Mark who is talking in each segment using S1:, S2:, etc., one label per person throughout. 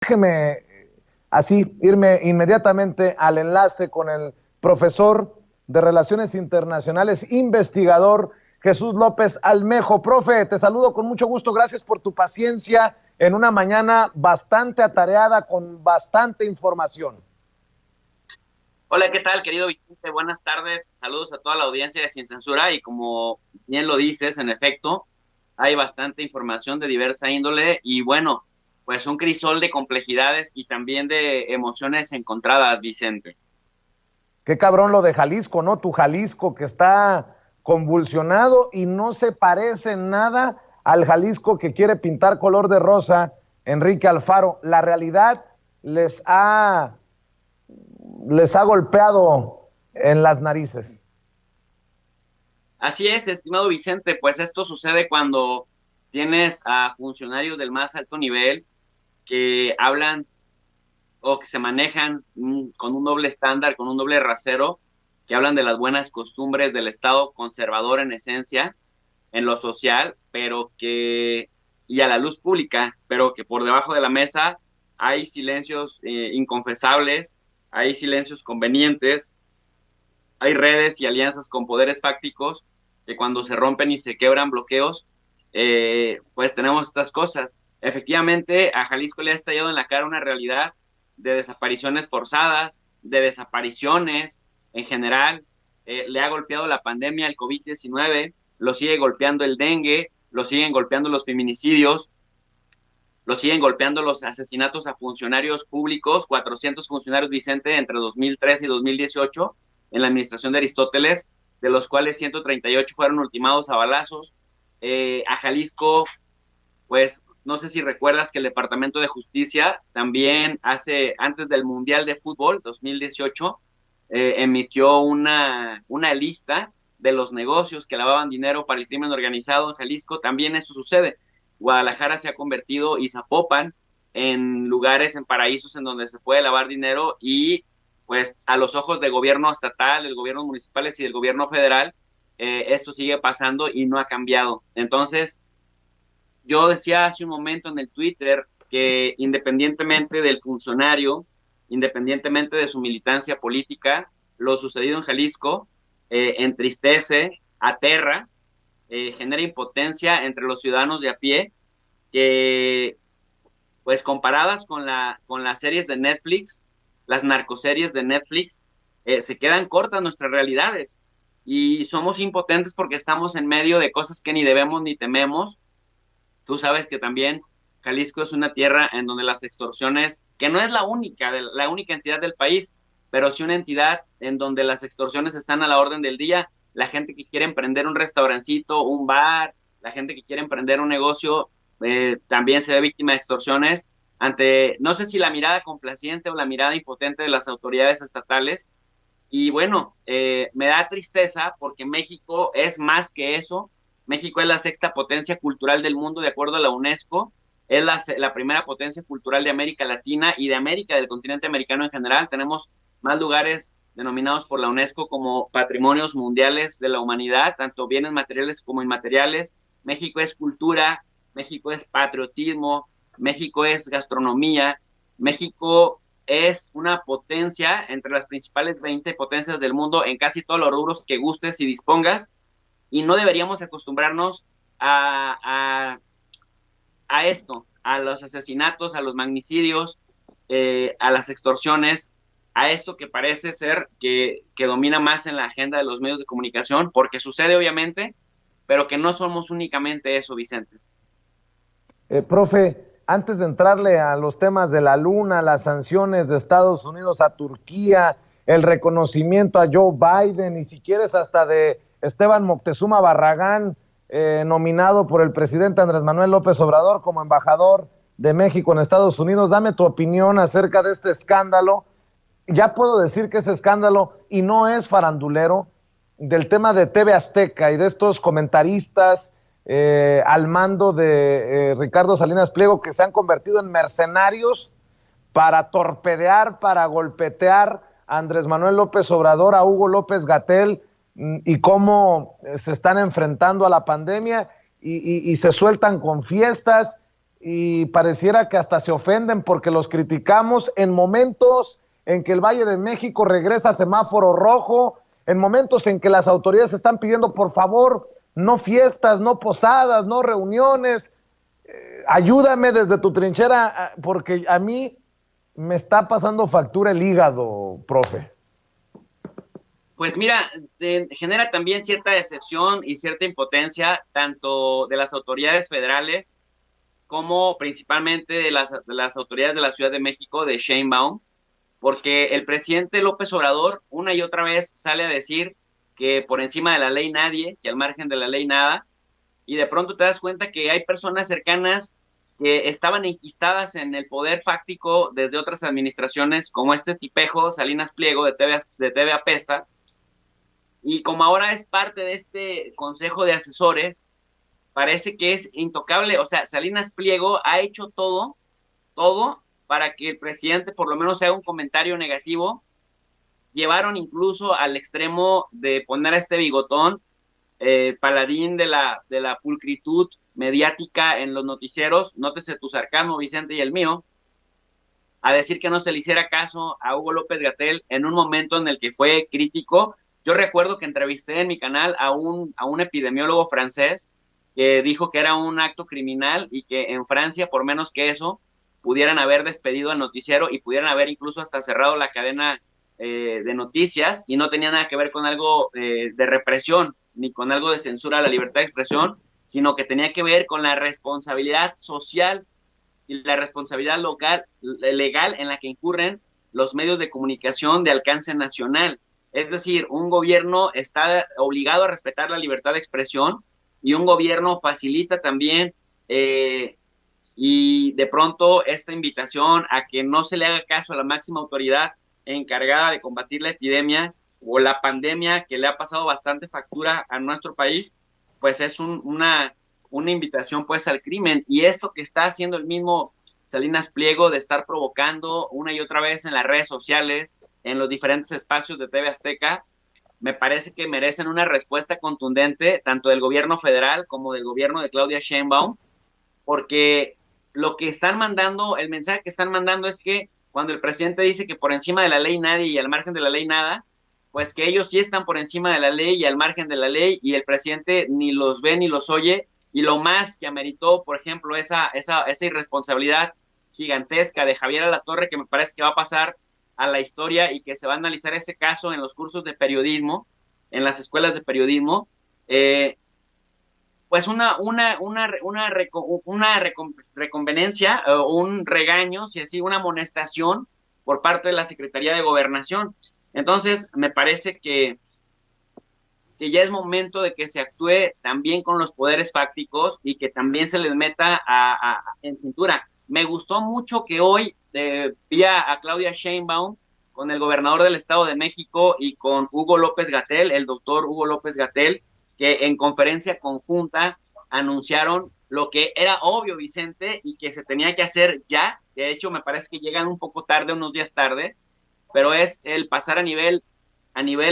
S1: Déjeme así irme inmediatamente al enlace con el profesor de Relaciones Internacionales, investigador Jesús López Almejo. Profe, te saludo con mucho gusto, gracias por tu paciencia en una mañana bastante atareada con bastante información.
S2: Hola, ¿qué tal, querido Vicente? Buenas tardes. Saludos a toda la audiencia de Sin Censura y como bien lo dices, en efecto, hay bastante información de diversa índole y bueno, pues un crisol de complejidades y también de emociones encontradas, Vicente.
S1: Qué cabrón lo de Jalisco, ¿no? Tu Jalisco que está convulsionado y no se parece en nada al Jalisco que quiere pintar color de rosa Enrique Alfaro. La realidad les ha, les ha golpeado en las narices.
S2: Así es, estimado Vicente, pues esto sucede cuando tienes a funcionarios del más alto nivel que hablan o que se manejan con un doble estándar, con un doble rasero, que hablan de las buenas costumbres del Estado conservador en esencia, en lo social, pero que, y a la luz pública, pero que por debajo de la mesa hay silencios inconfesables, hay silencios convenientes, hay redes y alianzas con poderes fácticos que cuando se rompen y se quebran bloqueos, pues tenemos estas cosas. Efectivamente, a Jalisco le ha estallado en la cara una realidad de desapariciones forzadas, de desapariciones en general. Le ha golpeado la pandemia, el COVID-19, lo sigue golpeando el dengue, lo siguen golpeando los feminicidios, lo siguen golpeando los asesinatos a funcionarios públicos, 400 funcionarios, Vicente, entre 2003 y 2018, en la administración de Aristóteles, de los cuales 138 fueron ultimados a balazos. A Jalisco, pues no sé si recuerdas que el Departamento de Justicia también antes del Mundial de Fútbol 2018, emitió una lista de los negocios que lavaban dinero para el crimen organizado en Jalisco. También eso sucede. Guadalajara se ha convertido y Zapopan en lugares, en paraísos en donde se puede lavar dinero y pues a los ojos del gobierno estatal, del gobierno municipales y del gobierno federal, esto sigue pasando y no ha cambiado. Entonces, yo decía hace un momento en el Twitter que independientemente del funcionario, independientemente de su militancia política, lo sucedido en Jalisco entristece, aterra, genera impotencia entre los ciudadanos de a pie, que pues comparadas con las series de Netflix, las narcoseries de Netflix, se quedan cortas nuestras realidades y somos impotentes porque estamos en medio de cosas que ni debemos ni tememos. Tú sabes que también Jalisco es una tierra en donde las extorsiones, que no es la única entidad del país, pero sí una entidad en donde las extorsiones están a la orden del día. La gente que quiere emprender un restaurancito, un bar, la gente que quiere emprender un negocio, también se ve víctima de extorsiones ante, no sé si la mirada complaciente o la mirada impotente de las autoridades estatales. Y bueno, me da tristeza porque México es más que eso. México es la sexta potencia cultural del mundo de acuerdo a la UNESCO, es la primera potencia cultural de América Latina y de América, del continente americano en general. Tenemos más lugares denominados por la UNESCO como patrimonios mundiales de la humanidad, tanto bienes materiales como inmateriales. México es cultura, México es patriotismo, México es gastronomía, México es una potencia entre las principales 20 potencias del mundo en casi todos los rubros que gustes y dispongas, y no deberíamos acostumbrarnos a esto, a los asesinatos, a los magnicidios, a las extorsiones, a esto que parece ser que domina más en la agenda de los medios de comunicación, porque sucede obviamente, pero que no somos únicamente eso, Vicente.
S1: Profe, antes de entrarle a los temas de la luna, las sanciones de Estados Unidos a Turquía, el reconocimiento a Joe Biden y si quieres hasta de Esteban Moctezuma Barragán, nominado por el presidente Andrés Manuel López Obrador como embajador de México en Estados Unidos. Dame tu opinión acerca de este escándalo. Ya puedo decir que es escándalo y no es farandulero, del tema de TV Azteca y de estos comentaristas al mando de Ricardo Salinas Pliego que se han convertido en mercenarios para torpedear, para golpetear a Andrés Manuel López Obrador, a Hugo López Gatell, y cómo se están enfrentando a la pandemia y se sueltan con fiestas y pareciera que hasta se ofenden porque los criticamos en momentos en que el Valle de México regresa a semáforo rojo, en momentos en que las autoridades están pidiendo por favor no fiestas, no posadas, no reuniones. Ayúdame desde tu trinchera porque a mí me está pasando factura el hígado, profe.
S2: Pues mira, genera también cierta decepción y cierta impotencia tanto de las autoridades federales como principalmente de las autoridades de la Ciudad de México, de Sheinbaum, porque el presidente López Obrador una y otra vez sale a decir que por encima de la ley nadie, que al margen de la ley nada, y de pronto te das cuenta que hay personas cercanas que estaban enquistadas en el poder fáctico desde otras administraciones, como este tipejo Salinas Pliego de TV Apesta, y como ahora es parte de este consejo de asesores, parece que es intocable. O sea, Salinas Pliego ha hecho todo para que el presidente por lo menos haga un comentario negativo. Llevaron incluso al extremo de poner a este bigotón, paladín de la pulcritud mediática en los noticieros, nótese tu sarcasmo, Vicente, y el mío, a decir que no se le hiciera caso a Hugo López-Gatell en un momento en el que fue crítico. Yo recuerdo que entrevisté en mi canal a un epidemiólogo francés que dijo que era un acto criminal y que en Francia, por menos que eso, pudieran haber despedido al noticiero y pudieran haber incluso hasta cerrado la cadena de noticias, y no tenía nada que ver con algo de represión ni con algo de censura a la libertad de expresión, sino que tenía que ver con la responsabilidad social y la responsabilidad legal en la que incurren los medios de comunicación de alcance nacional. Es decir, un gobierno está obligado a respetar la libertad de expresión y un gobierno facilita también y de pronto esta invitación a que no se le haga caso a la máxima autoridad encargada de combatir la epidemia o la pandemia que le ha pasado bastante factura a nuestro país, pues es una invitación pues al crimen. Y esto que está haciendo el mismo Salinas Pliego de estar provocando una y otra vez en las redes sociales, en los diferentes espacios de TV Azteca, me parece que merecen una respuesta contundente tanto del gobierno federal como del gobierno de Claudia Sheinbaum, porque lo que están mandando, el mensaje que están mandando es que cuando el presidente dice que por encima de la ley nadie y al margen de la ley nada, pues que ellos sí están por encima de la ley y al margen de la ley, y el presidente ni los ve ni los oye, y lo más que ameritó, por ejemplo, esa irresponsabilidad gigantesca de Javier Alatorre, que me parece que va a pasar a la historia y que se va a analizar ese caso en los cursos de periodismo, en las escuelas de periodismo, pues una reconveniencia, un regaño, si así, una amonestación por parte de la Secretaría de Gobernación. Entonces, me parece que ya es momento de que se actúe también con los poderes fácticos y que también se les meta en cintura. Me gustó mucho que hoy vi a Claudia Sheinbaum con el gobernador del Estado de México y con Hugo López-Gatell, el doctor Hugo López-Gatell, que en conferencia conjunta anunciaron lo que era obvio, Vicente, y que se tenía que hacer ya. De hecho, me parece que llegan un poco tarde, unos días tarde, pero es el pasar a nivel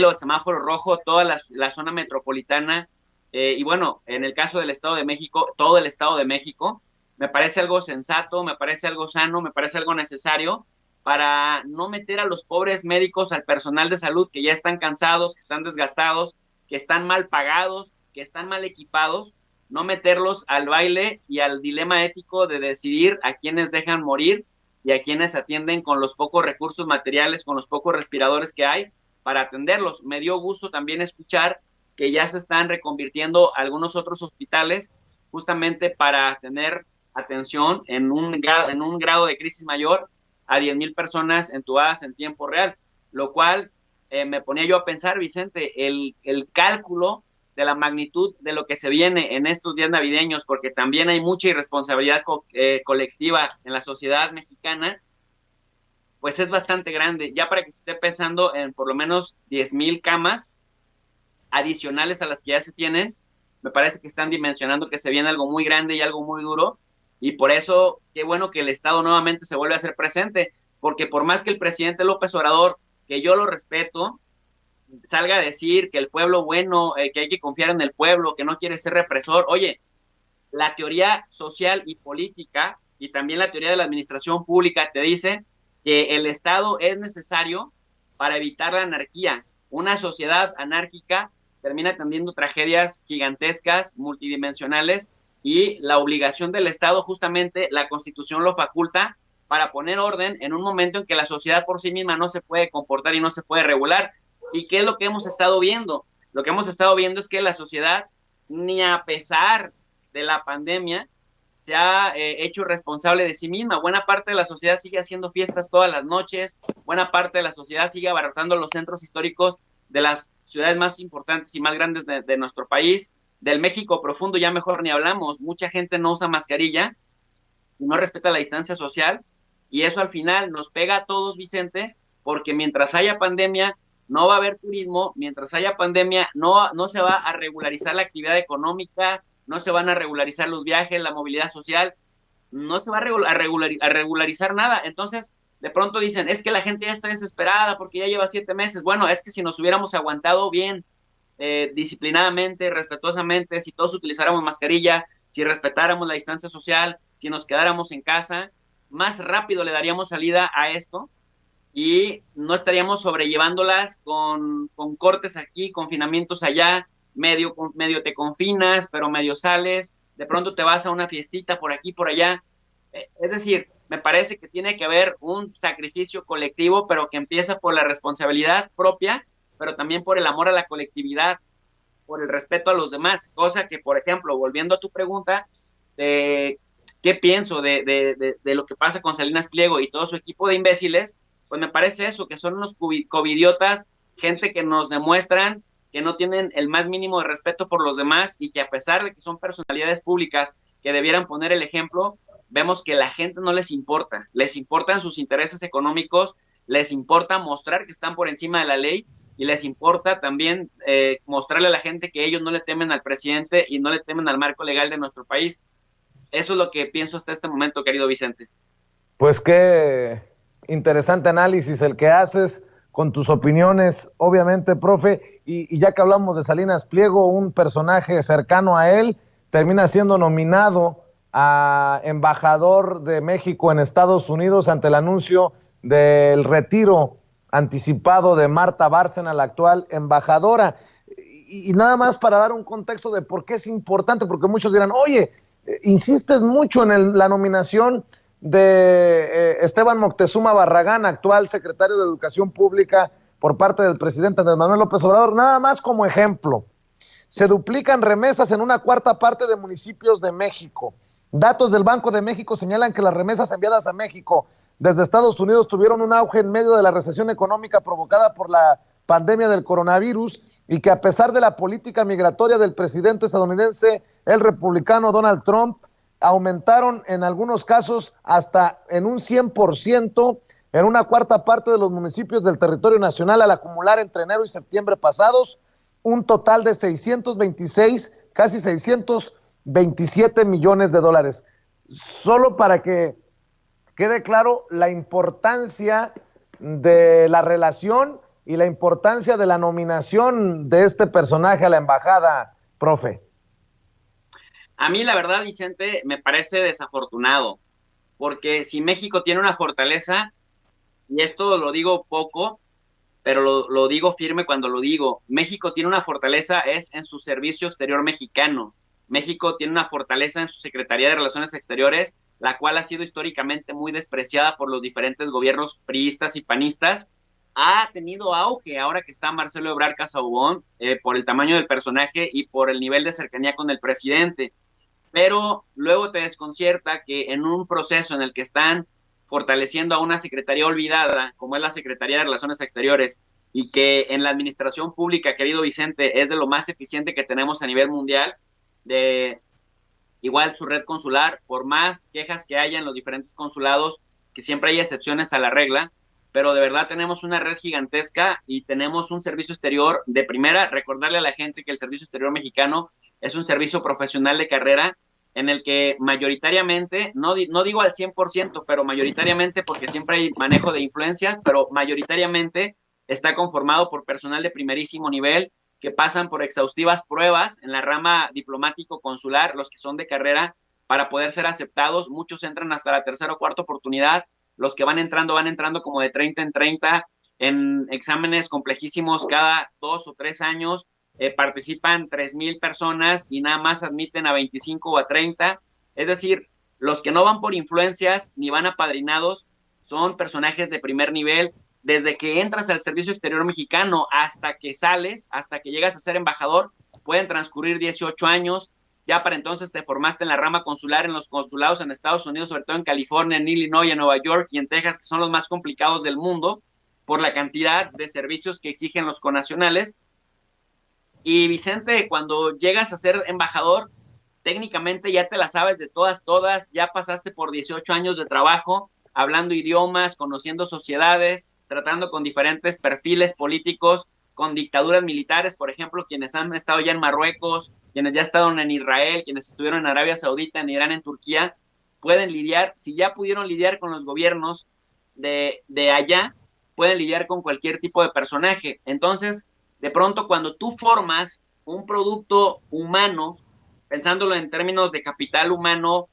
S2: o semáforo rojo toda la zona metropolitana, y bueno, en el caso del Estado de México, todo el Estado de México. Me parece algo sensato, me parece algo sano, me parece algo necesario para no meter a los pobres médicos, al personal de salud que ya están cansados, que están desgastados, que están mal pagados, que están mal equipados, no meterlos al baile y al dilema ético de decidir a quiénes dejan morir y a quienes atienden con los pocos recursos materiales, con los pocos respiradores que hay para atenderlos. Me dio gusto también escuchar que ya se están reconvirtiendo algunos otros hospitales justamente para tener atención en un grado de crisis mayor a 10,000 personas entubadas en tiempo real, lo cual me ponía yo a pensar, Vicente, el cálculo de la magnitud de lo que se viene en estos días navideños, porque también hay mucha irresponsabilidad colectiva en la sociedad mexicana, pues es bastante grande, ya para que se esté pensando en por lo menos 10,000 camas adicionales a las que ya se tienen. Me parece que están dimensionando que se viene algo muy grande y algo muy duro, y por eso qué bueno que el Estado nuevamente se vuelve a hacer presente, porque por más que el presidente López Obrador, que yo lo respeto, salga a decir que el pueblo bueno, que hay que confiar en el pueblo, que no quiere ser represor, oye, la teoría social y política y también la teoría de la administración pública te dice que el Estado es necesario para evitar la anarquía. Una sociedad anárquica termina teniendo tragedias gigantescas, multidimensionales, y la obligación del Estado, justamente la Constitución lo faculta para poner orden en un momento en que la sociedad por sí misma no se puede comportar y no se puede regular. ¿Y qué es lo que hemos estado viendo? Lo que hemos estado viendo es que la sociedad, ni a pesar de la pandemia, se ha hecho responsable de sí misma. Buena parte de la sociedad sigue haciendo fiestas todas las noches, buena parte de la sociedad sigue abarrotando los centros históricos de las ciudades más importantes y más grandes de nuestro país. Del México profundo ya mejor ni hablamos, mucha gente no usa mascarilla, no respeta la distancia social, y eso al final nos pega a todos, Vicente, porque mientras haya pandemia no va a haber turismo, mientras haya pandemia no se va a regularizar la actividad económica, no se van a regularizar los viajes, la movilidad social, no se va a regularizar nada. Entonces, de pronto dicen, es que la gente ya está desesperada porque ya lleva 7 meses. Bueno, es que si nos hubiéramos aguantado bien, disciplinadamente, respetuosamente, si todos utilizáramos mascarilla, si respetáramos la distancia social, si nos quedáramos en casa, más rápido le daríamos salida a esto y no estaríamos sobrellevándolas con cortes aquí, confinamientos allá, medio te confinas, pero medio sales, de pronto te vas a una fiestita por aquí, por allá. Es decir, me parece que tiene que haber un sacrificio colectivo, pero que empieza por la responsabilidad propia, pero también por el amor a la colectividad, por el respeto a los demás, cosa que, por ejemplo, volviendo a tu pregunta, ¿qué pienso de lo que pasa con Salinas Pliego y todo su equipo de imbéciles? Pues me parece eso, que son unos covidiotas, gente que nos demuestran que no tienen el más mínimo de respeto por los demás y que a pesar de que son personalidades públicas que debieran poner el ejemplo, vemos que la gente no les importan sus intereses económicos, les importa mostrar que están por encima de la ley y les importa también mostrarle a la gente que ellos no le temen al presidente y no le temen al marco legal de nuestro país. Eso es lo que pienso hasta este momento, querido Vicente.
S1: Pues qué interesante análisis el que haces con tus opiniones, obviamente, profe, y ya que hablamos de Salinas Pliego, un personaje cercano a él termina siendo nominado a embajador de México en Estados Unidos ante el anuncio del retiro anticipado de Marta Bárcena, la actual embajadora. Y nada más para dar un contexto de por qué es importante, porque muchos dirán, oye, insistes mucho en la nominación de Esteban Moctezuma Barragán, actual secretario de Educación Pública por parte del presidente Andrés Manuel López Obrador, nada más como ejemplo. Se duplican remesas en una cuarta parte de municipios de México. Datos del Banco de México señalan que las remesas enviadas a México desde Estados Unidos tuvieron un auge en medio de la recesión económica provocada por la pandemia del coronavirus y que a pesar de la política migratoria del presidente estadounidense, el republicano Donald Trump, aumentaron en algunos casos hasta en un 100% en una cuarta parte de los municipios del territorio nacional al acumular entre enero y septiembre pasados un total de 626, casi 627 millones de dólares. Solo para que quede claro la importancia de la relación y la importancia de la nominación de este personaje a la embajada, profe.
S2: A mí, la verdad, Vicente, me parece desafortunado, porque si México tiene una fortaleza, y esto lo digo poco, pero lo digo firme cuando lo digo, México tiene una fortaleza es en su servicio exterior mexicano. México tiene una fortaleza en su Secretaría de Relaciones Exteriores, la cual ha sido históricamente muy despreciada por los diferentes gobiernos priistas y panistas. Ha tenido auge ahora que está Marcelo Ebrard Casaubon, por el tamaño del personaje y por el nivel de cercanía con el presidente. Pero luego te desconcierta que en un proceso en el que están fortaleciendo a una secretaría olvidada, como es la Secretaría de Relaciones Exteriores, y que en la administración pública, querido Vicente, es de lo más eficiente que tenemos a nivel mundial, de igual su red consular, por más quejas que haya en los diferentes consulados, que siempre hay excepciones a la regla, pero de verdad tenemos una red gigantesca y tenemos un servicio exterior de primera. Recordarle a la gente que el servicio exterior mexicano es un servicio profesional de carrera en el que mayoritariamente, no digo al 100%, pero mayoritariamente, porque siempre hay manejo de influencias, pero mayoritariamente está conformado por personal de primerísimo nivel que pasan por exhaustivas pruebas en la rama diplomático-consular, los que son de carrera, para poder ser aceptados. Muchos entran hasta la tercera o cuarta oportunidad. Los que van entrando como de 30 en 30 en exámenes complejísimos cada 2 o 3 años. Participan 3,000 personas y nada más admiten a 25 o a 30. Es decir, los que no van por influencias ni van apadrinados son personajes de primer nivel. Desde que entras al Servicio Exterior Mexicano hasta que sales, hasta que llegas a ser embajador, pueden transcurrir 18 años. Ya para entonces te formaste en la rama consular, en los consulados en Estados Unidos, sobre todo en California, en Illinois, en Nueva York y en Texas, que son los más complicados del mundo por la cantidad de servicios que exigen los connacionales. Y Vicente, cuando llegas a ser embajador, técnicamente ya te la sabes de todas, ya pasaste por 18 años de trabajo, hablando idiomas, conociendo sociedades, tratando con diferentes perfiles políticos, con dictaduras militares, por ejemplo, quienes han estado ya en Marruecos, quienes ya estaban en Israel, quienes estuvieron en Arabia Saudita, en Irán, en Turquía, pueden lidiar, si ya pudieron lidiar con los gobiernos de allá, pueden lidiar con cualquier tipo de personaje. Entonces, de pronto, cuando tú formas un producto humano, pensándolo en términos de capital humano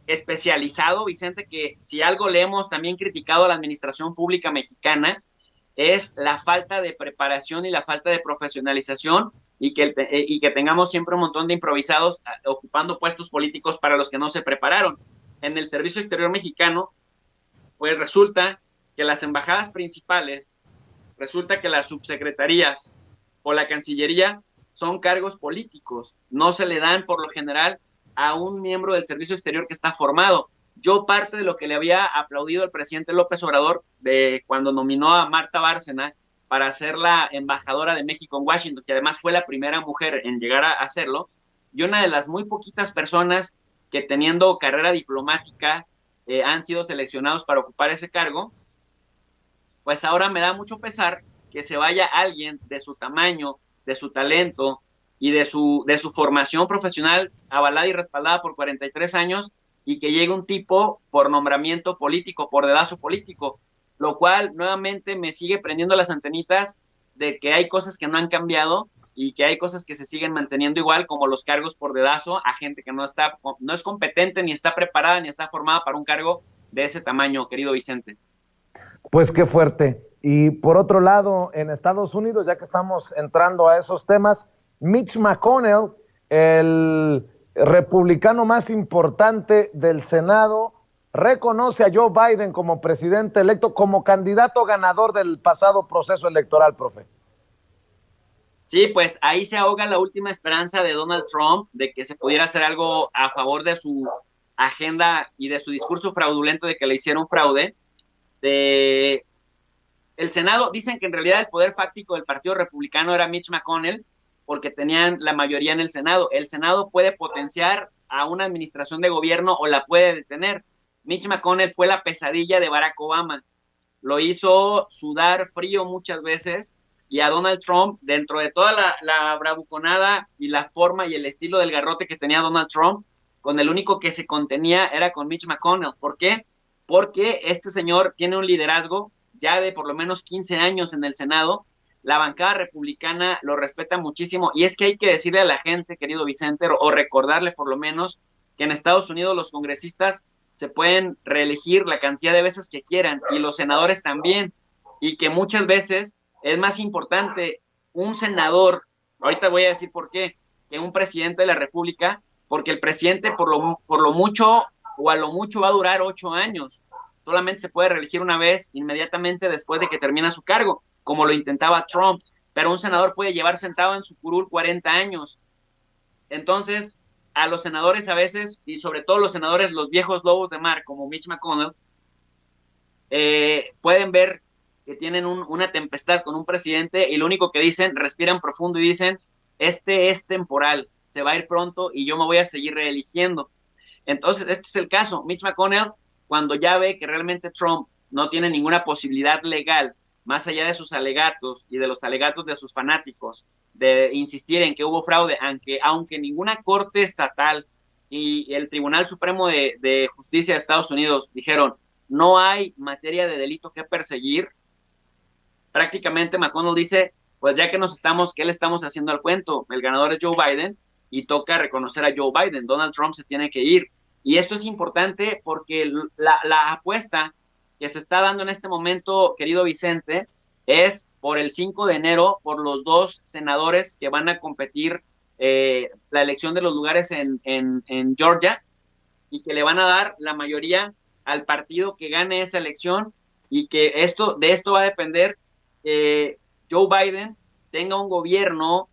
S2: especializado, Vicente, que si algo le hemos también criticado a la administración pública mexicana, es la falta de preparación y la falta de profesionalización y que tengamos siempre un montón de improvisados ocupando puestos políticos para los que no se prepararon. En el Servicio Exterior Mexicano, pues resulta que las embajadas principales, resulta que las subsecretarías o la Cancillería son cargos políticos, no se le dan por lo general a un miembro del Servicio Exterior que está formado. Yo parte de lo que le había aplaudido al presidente López Obrador de cuando nominó a Marta Bárcena para ser la embajadora de México en Washington, que además fue la primera mujer en llegar a hacerlo, y una de las muy poquitas personas que teniendo carrera diplomática han sido seleccionados para ocupar ese cargo, pues ahora me da mucho pesar que se vaya alguien de su tamaño, de su talento y de su formación profesional avalada y respaldada por 43 años y que llegue un tipo por nombramiento político, por dedazo político, lo cual nuevamente me sigue prendiendo las antenitas de que hay cosas que no han cambiado y que hay cosas que se siguen manteniendo igual, como los cargos por dedazo a gente que no es competente, ni está preparada, ni está formada para un cargo de ese tamaño, querido Vicente.
S1: Pues qué fuerte. Y por otro lado, en Estados Unidos, ya que estamos entrando a esos temas, Mitch McConnell, el republicano más importante del Senado, reconoce a Joe Biden como presidente electo, como candidato ganador del pasado proceso electoral, profe.
S2: Sí, pues ahí se ahoga la última esperanza de Donald Trump de que se pudiera hacer algo a favor de su agenda y de su discurso fraudulento de que le hicieron fraude. El Senado, dicen que en realidad el poder fáctico del Partido Republicano era Mitch McConnell, porque tenían la mayoría en el Senado. El Senado puede potenciar a una administración de gobierno o la puede detener. Mitch McConnell fue la pesadilla de Barack Obama. Lo hizo sudar frío muchas veces y a Donald Trump, dentro de toda la bravuconada y la forma y el estilo del garrote que tenía Donald Trump, con el único que se contenía era con Mitch McConnell. ¿Por qué? Porque este señor tiene un liderazgo ya de por lo menos 15 años en el Senado. La bancada republicana lo respeta muchísimo y es que hay que decirle a la gente, querido Vicente, o recordarle por lo menos que en Estados Unidos los congresistas se pueden reelegir la cantidad de veces que quieran y los senadores también, y que muchas veces es más importante un senador, ahorita voy a decir por qué, que un presidente de la República, porque el presidente por lo mucho o a lo mucho va a durar 8 años. Solamente se puede reelegir una vez inmediatamente después de que termina su cargo, como lo intentaba Trump, pero un senador puede llevar sentado en su curul 40 años. Entonces, a los senadores a veces, y sobre todo los senadores, los viejos lobos de mar, como Mitch McConnell, pueden ver que tienen una tempestad con un presidente y lo único que dicen, respiran profundo y dicen, este es temporal, se va a ir pronto y yo me voy a seguir reeligiendo. Entonces, este es el caso. Mitch McConnell, cuando ya ve que realmente Trump no tiene ninguna posibilidad legal, más allá de sus alegatos y de los alegatos de sus fanáticos, de insistir en que hubo fraude, aunque ninguna corte estatal y el Tribunal Supremo de Justicia de Estados Unidos dijeron no hay materia de delito que perseguir, prácticamente McConnell dice, pues ya que ¿qué le estamos haciendo al cuento? El ganador es Joe Biden y toca reconocer a Joe Biden. Donald Trump se tiene que ir. Y esto es importante porque la apuesta que se está dando en este momento, querido Vicente, es por el 5 de enero, por los dos senadores que van a competir la elección de los lugares en Georgia, y que le van a dar la mayoría al partido que gane esa elección, y que de esto va a depender que Joe Biden tenga un gobierno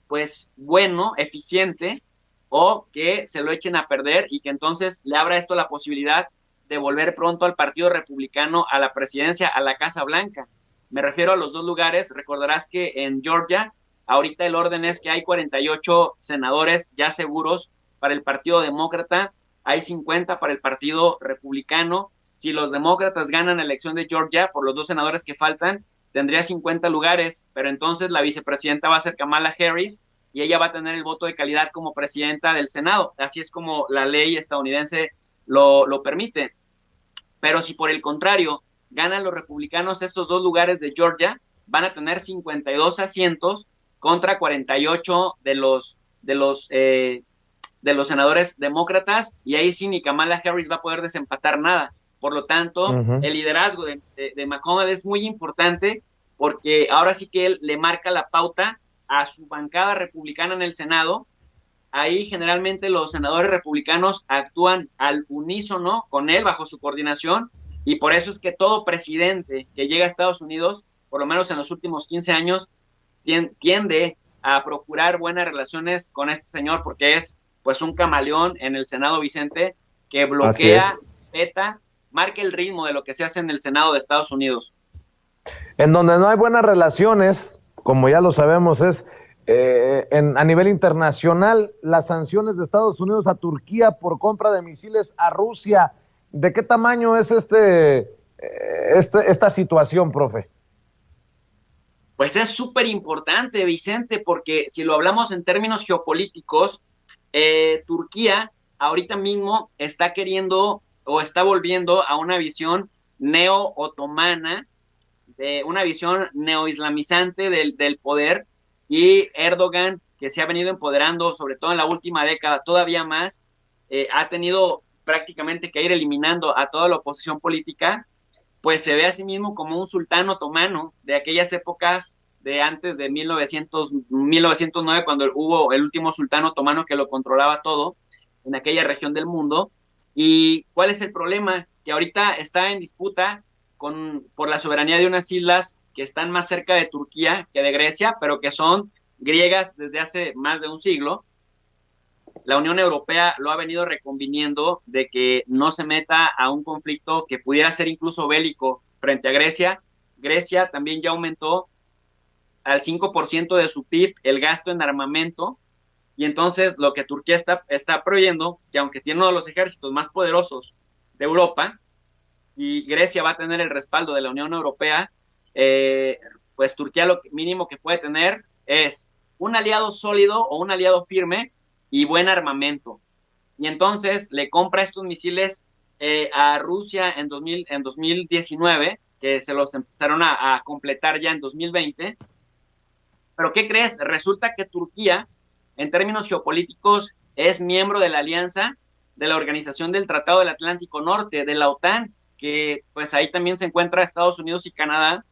S2: pues bueno, eficiente, o que se lo echen a perder y que entonces le abra esto la posibilidad de volver pronto al Partido Republicano a la presidencia, a la Casa Blanca. Me refiero a los dos lugares. Recordarás que en Georgia ahorita el orden es que hay 48 senadores ya seguros para el Partido Demócrata, hay 50 para el Partido Republicano. Si los demócratas ganan la elección de Georgia por los dos senadores que faltan, tendría 50 lugares, pero entonces la vicepresidenta va a ser Kamala Harris y ella va a tener el voto de calidad como presidenta del Senado. Así es como la ley estadounidense lo permite. Pero si por el contrario ganan los republicanos estos dos lugares de Georgia, van a tener 52 asientos contra 48 de los senadores demócratas, y ahí sí ni Kamala Harris va a poder desempatar nada. Por lo tanto, el liderazgo de McConnell es muy importante, porque ahora sí que él le marca la pauta a su bancada republicana en el Senado. Ahí generalmente los senadores republicanos actúan al unísono con él, bajo su coordinación, y por eso es que todo presidente que llega a Estados Unidos, por lo menos en los últimos 15 años, tiende a procurar buenas relaciones con este señor, porque es pues un camaleón en el Senado, Vicente, que bloquea, peta, marca el ritmo de lo que se hace en el Senado de Estados Unidos.
S1: En donde no hay buenas relaciones, como ya lo sabemos, es a nivel internacional, las sanciones de Estados Unidos a Turquía por compra de misiles a Rusia. ¿De qué tamaño es esta situación, profe?
S2: Pues es súper importante, Vicente, porque si lo hablamos en términos geopolíticos, Turquía ahorita mismo está queriendo o está volviendo a una visión neo-otomana, de una visión neo-islamizante del poder, y Erdogan, que se ha venido empoderando, sobre todo en la última década, todavía más, ha tenido prácticamente que ir eliminando a toda la oposición política, pues se ve a sí mismo como un sultán otomano de aquellas épocas de antes de 1909, cuando hubo el último sultán otomano que lo controlaba todo en aquella región del mundo. ¿Y cuál es el problema? Que ahorita está en disputa por la soberanía de unas islas que están más cerca de Turquía que de Grecia, pero que son griegas desde hace más de un siglo. La Unión Europea lo ha venido reconviniendo de que no se meta a un conflicto que pudiera ser incluso bélico frente a Grecia. Grecia también ya aumentó al 5% de su PIB el gasto en armamento, y entonces lo que Turquía está prohibiendo, que aunque tiene uno de los ejércitos más poderosos de Europa, y Grecia va a tener el respaldo de la Unión Europea, pues Turquía lo mínimo que puede tener es un aliado sólido o un aliado firme y buen armamento. Y entonces le compra estos misiles a Rusia en 2019, que se los empezaron a completar ya en 2020. Pero ¿qué crees? Resulta que Turquía, en términos geopolíticos, es miembro de la alianza de la Organización del Tratado del Atlántico Norte, de la OTAN, que pues ahí también se encuentra Estados Unidos y Canadá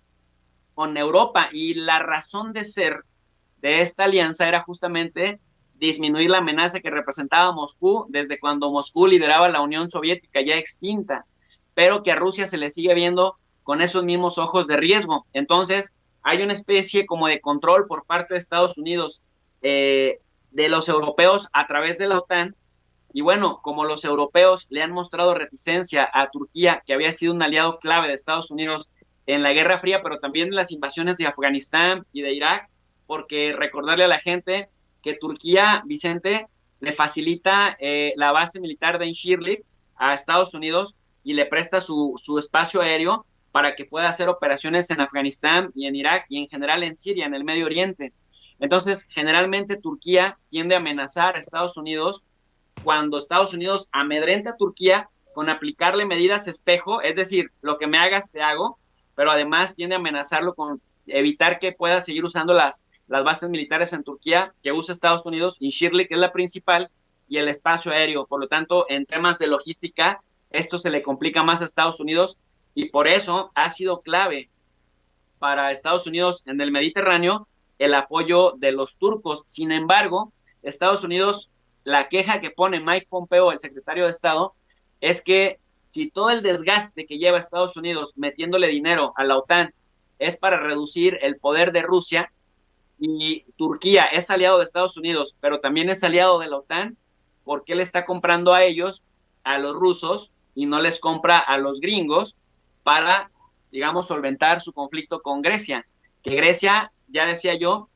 S2: con Europa, y la razón de ser de esta alianza era justamente disminuir la amenaza que representaba Moscú desde cuando Moscú lideraba la Unión Soviética ya extinta, pero que a Rusia se le sigue viendo con esos mismos ojos de riesgo. Entonces hay una especie como de control por parte de Estados Unidos de los europeos a través de la OTAN. Y bueno, como los europeos le han mostrado reticencia a Turquía, que había sido un aliado clave de Estados Unidos en la Guerra Fría, pero también en las invasiones de Afganistán y de Irak, porque recordarle a la gente que Turquía, Vicente, le facilita la base militar de Incirlik a Estados Unidos y le presta su espacio aéreo para que pueda hacer operaciones en Afganistán y en Irak y en general en Siria, en el Medio Oriente. Entonces, generalmente Turquía tiende a amenazar a Estados Unidos cuando Estados Unidos amedrenta a Turquía con aplicarle medidas espejo, es decir, lo que me hagas te hago, pero además tiende a amenazarlo con evitar que pueda seguir usando las bases militares en Turquía que usa Estados Unidos, Incirlik, que es la principal, y el espacio aéreo. Por lo tanto, en temas de logística, esto se le complica más a Estados Unidos y por eso ha sido clave para Estados Unidos en el Mediterráneo el apoyo de los turcos. Sin embargo, Estados Unidos, la queja que pone Mike Pompeo, el secretario de Estado, es que si todo el desgaste que lleva Estados Unidos metiéndole dinero a la OTAN es para reducir el poder de Rusia, y Turquía es aliado de Estados Unidos, pero también es aliado de la OTAN, ¿por qué le está comprando a ellos, a los rusos, y no les compra a los gringos para, digamos, solventar su conflicto con Grecia? Que Grecia, ya decía yo,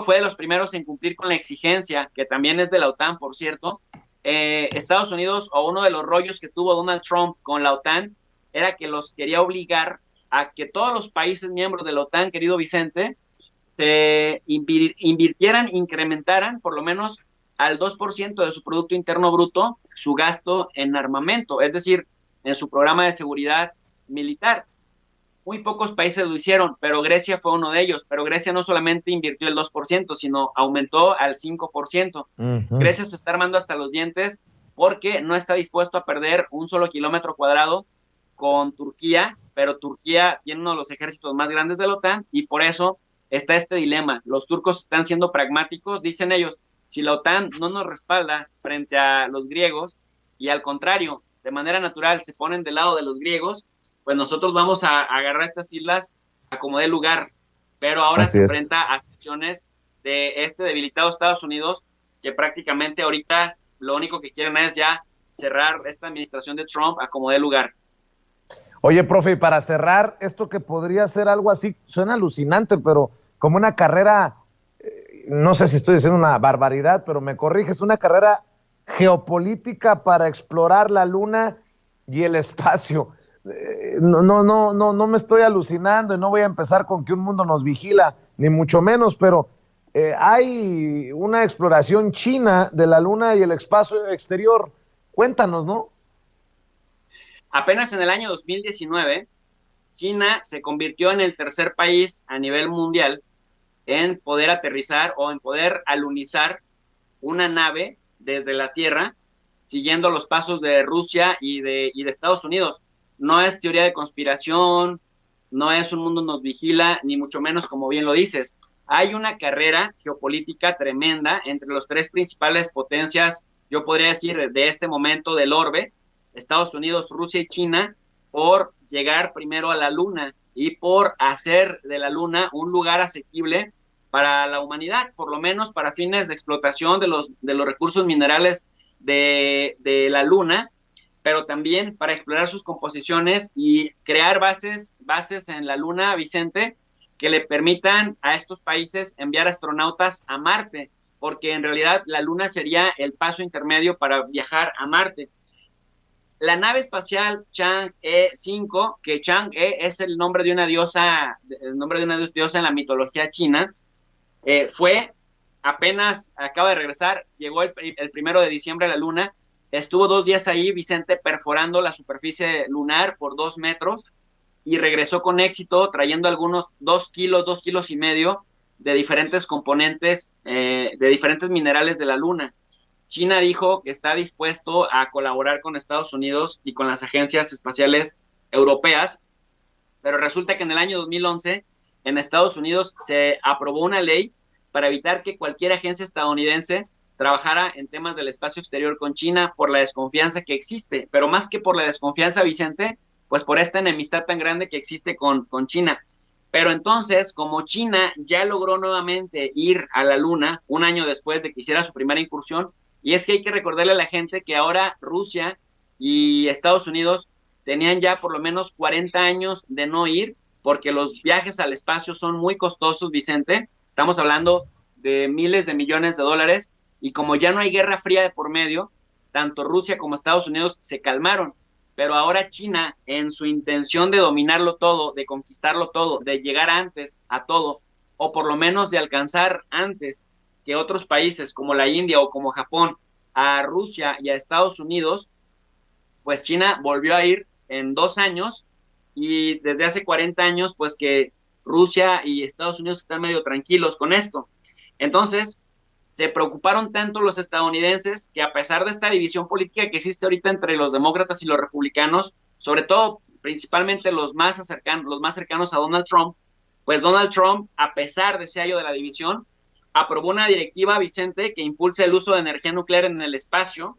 S2: fue de los primeros en cumplir con la exigencia, que también es de la OTAN, por cierto. Estados Unidos, o uno de los rollos que tuvo Donald Trump con la OTAN, era que los quería obligar a que todos los países miembros de la OTAN, querido Vicente, se invirtieran, incrementaran por lo menos al 2% de su Producto Interno Bruto su gasto en armamento, es decir, en su programa de seguridad militar. Muy pocos países lo hicieron, pero Grecia fue uno de ellos. Pero Grecia no solamente invirtió el 2%, sino aumentó al 5%. Grecia se está armando hasta los dientes porque no está dispuesto a perder un solo kilómetro cuadrado con Turquía, pero Turquía tiene uno de los ejércitos más grandes de la OTAN y por eso está este dilema. Los turcos están siendo pragmáticos, dicen ellos, si la OTAN no nos respalda frente a los griegos y al contrario, de manera natural se ponen del lado de los griegos, pues nosotros vamos a agarrar estas islas a como dé lugar, pero ahora se enfrenta a situaciones de este debilitado Estados Unidos que prácticamente ahorita lo único que quieren es ya cerrar esta administración de Trump a como dé lugar.
S1: Oye, profe, y para cerrar, esto que podría ser algo así, suena alucinante, pero como una carrera, no sé si estoy diciendo una barbaridad, pero me corriges, una carrera geopolítica para explorar la luna y el espacio. No me estoy alucinando y no voy a empezar con que un mundo nos vigila, ni mucho menos, pero hay una exploración china de la luna y el espacio exterior. Cuéntanos, ¿no?
S2: Apenas en el año 2019, China se convirtió en el tercer país a nivel mundial en poder aterrizar o en poder alunizar una nave desde la Tierra, siguiendo los pasos de Rusia y de Estados Unidos. No es teoría de conspiración, no es un mundo nos vigila, ni mucho menos como bien lo dices. Hay una carrera geopolítica tremenda entre los tres principales potencias, yo podría decir, de este momento del orbe, Estados Unidos, Rusia y China, por llegar primero a la Luna y por hacer de la Luna un lugar asequible para la humanidad, por lo menos para fines de explotación de los recursos minerales de la Luna, pero también para explorar sus composiciones y crear bases en la Luna, Vicente, que le permitan a estos países enviar astronautas a Marte, porque en realidad la Luna sería el paso intermedio para viajar a Marte. La nave espacial Chang'e 5, que Chang'e es el nombre de una diosa, en la mitología china, acaba de regresar, llegó el 1 de diciembre a la Luna, estuvo 2 días ahí, Vicente, perforando la superficie lunar por 2 metros y regresó con éxito trayendo algunos 2 kilos y medio de diferentes componentes, de diferentes minerales de la Luna. China dijo que está dispuesto a colaborar con Estados Unidos y con las agencias espaciales europeas, pero resulta que en el año 2011 en Estados Unidos se aprobó una ley para evitar que cualquier agencia estadounidense trabajara en temas del espacio exterior con China por la desconfianza que existe, pero más que por la desconfianza, Vicente, pues por esta enemistad tan grande que existe con China. Pero entonces, como China ya logró nuevamente ir a la Luna un año después de que hiciera su primera incursión, y es que hay que recordarle a la gente que ahora Rusia y Estados Unidos tenían ya por lo menos 40 años de no ir, porque los viajes al espacio son muy costosos, Vicente. Estamos hablando de miles de millones de dólares, y como ya no hay guerra fría de por medio, tanto Rusia como Estados Unidos se calmaron. Pero ahora China, en su intención de dominarlo todo, de conquistarlo todo, de llegar antes a todo, o por lo menos de alcanzar antes que otros países como la India o como Japón a Rusia y a Estados Unidos, pues China volvió a ir en 2 años y desde hace 40 años pues que Rusia y Estados Unidos están medio tranquilos con esto. Entonces, se preocuparon tanto los estadounidenses que, a pesar de esta división política que existe ahorita entre los demócratas y los republicanos, sobre todo principalmente los más cercanos a Donald Trump, pues Donald Trump, a pesar de ese año de la división, aprobó una directiva, Vicente, que impulsa el uso de energía nuclear en el espacio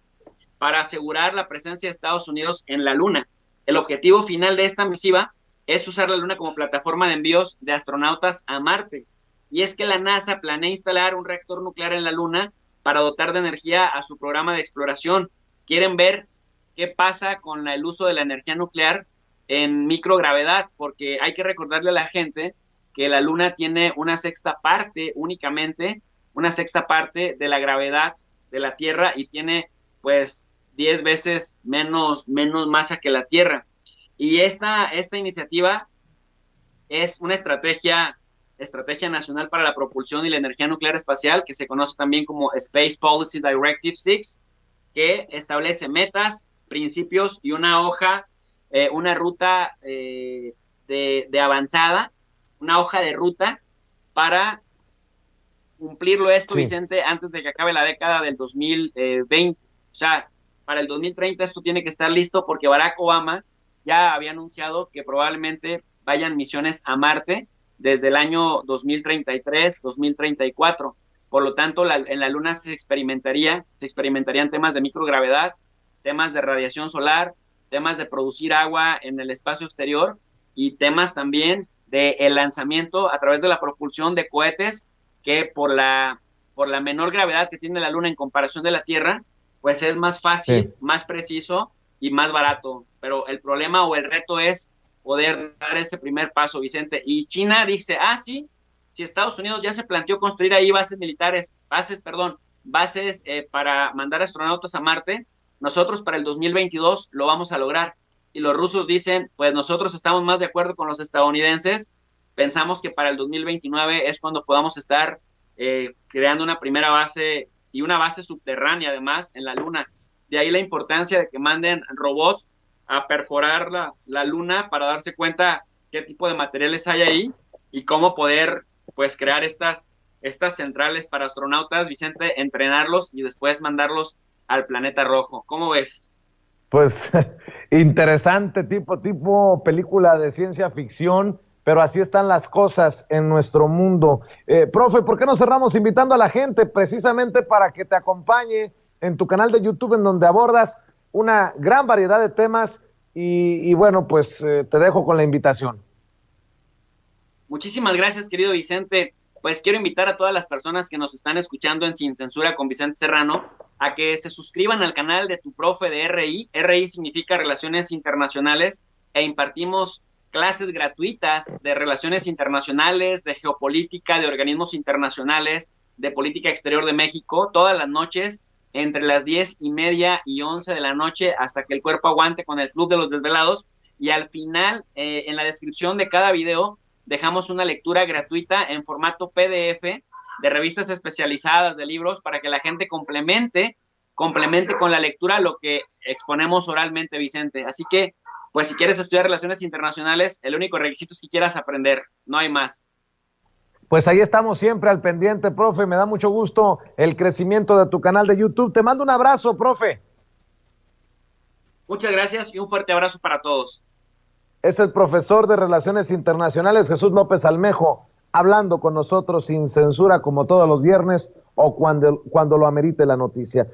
S2: para asegurar la presencia de Estados Unidos en la Luna. El objetivo final de esta misiva es usar la Luna como plataforma de envíos de astronautas a Marte. Y es que la NASA planea instalar un reactor nuclear en la Luna para dotar de energía a su programa de exploración. Quieren ver qué pasa con el uso de la energía nuclear en microgravedad, porque hay que recordarle a la gente que la Luna tiene únicamente una sexta parte de la gravedad de la Tierra y tiene pues 10 veces menos masa que la Tierra. Y esta iniciativa es una estrategia nacional para la propulsión y la energía nuclear espacial, que se conoce también como Space Policy Directive 6, que establece metas, principios y una ruta de avanzada, una hoja de ruta para cumplirlo esto, sí, Vicente, antes de que acabe la década del 2020. O sea, para el 2030 esto tiene que estar listo, porque Barack Obama ya había anunciado que probablemente vayan misiones a Marte desde el año 2033, 2034. Por lo tanto, en la Luna se experimentarían temas de microgravedad, temas de radiación solar, temas de producir agua en el espacio exterior y temas también del lanzamiento a través de la propulsión de cohetes que por la menor gravedad que tiene la Luna en comparación de la Tierra, pues es más fácil, sí, más preciso y más barato. Pero el problema o el reto es poder dar ese primer paso, Vicente. Y China dice, sí, si Estados Unidos ya se planteó construir ahí bases para mandar astronautas a Marte, nosotros para el 2022 lo vamos a lograr. Y los rusos dicen, pues nosotros estamos más de acuerdo con los estadounidenses, pensamos que para el 2029 es cuando podamos estar creando una primera base y una base subterránea además en la Luna. De ahí la importancia de que manden robots a perforar la Luna para darse cuenta qué tipo de materiales hay ahí y cómo poder pues crear estas centrales para astronautas, Vicente, entrenarlos y después mandarlos al planeta rojo. ¿Cómo ves?
S1: Pues interesante, tipo película de ciencia ficción, pero así están las cosas en nuestro mundo. Profe, ¿por qué no cerramos invitando a la gente precisamente para que te acompañe en tu canal de YouTube, en donde abordas una gran variedad de temas y bueno, pues te dejo con la invitación?
S2: Muchísimas gracias, querido Vicente. Pues quiero invitar a todas las personas que nos están escuchando en Sin Censura con Vicente Serrano a que se suscriban al canal de tu profe de RI. RI significa Relaciones Internacionales, e impartimos clases gratuitas de relaciones internacionales, de geopolítica, de organismos internacionales, de política exterior de México, todas las noches entre las 10:30 y 11 de la noche, hasta que el cuerpo aguante, con el Club de los Desvelados. Y al final, en la descripción de cada video, dejamos una lectura gratuita en formato PDF de revistas especializadas, de libros, para que la gente complemente con la lectura lo que exponemos oralmente, Vicente. Así que, pues si quieres estudiar relaciones internacionales, el único requisito es que quieras aprender, no hay más.
S1: Pues ahí estamos siempre al pendiente, profe. Me da mucho gusto el crecimiento de tu canal de YouTube. Te mando un abrazo, profe.
S2: Muchas gracias y un fuerte abrazo para todos.
S1: Es el profesor de Relaciones Internacionales, Jesús López Almejo, hablando con nosotros sin censura, como todos los viernes o cuando lo amerite la noticia.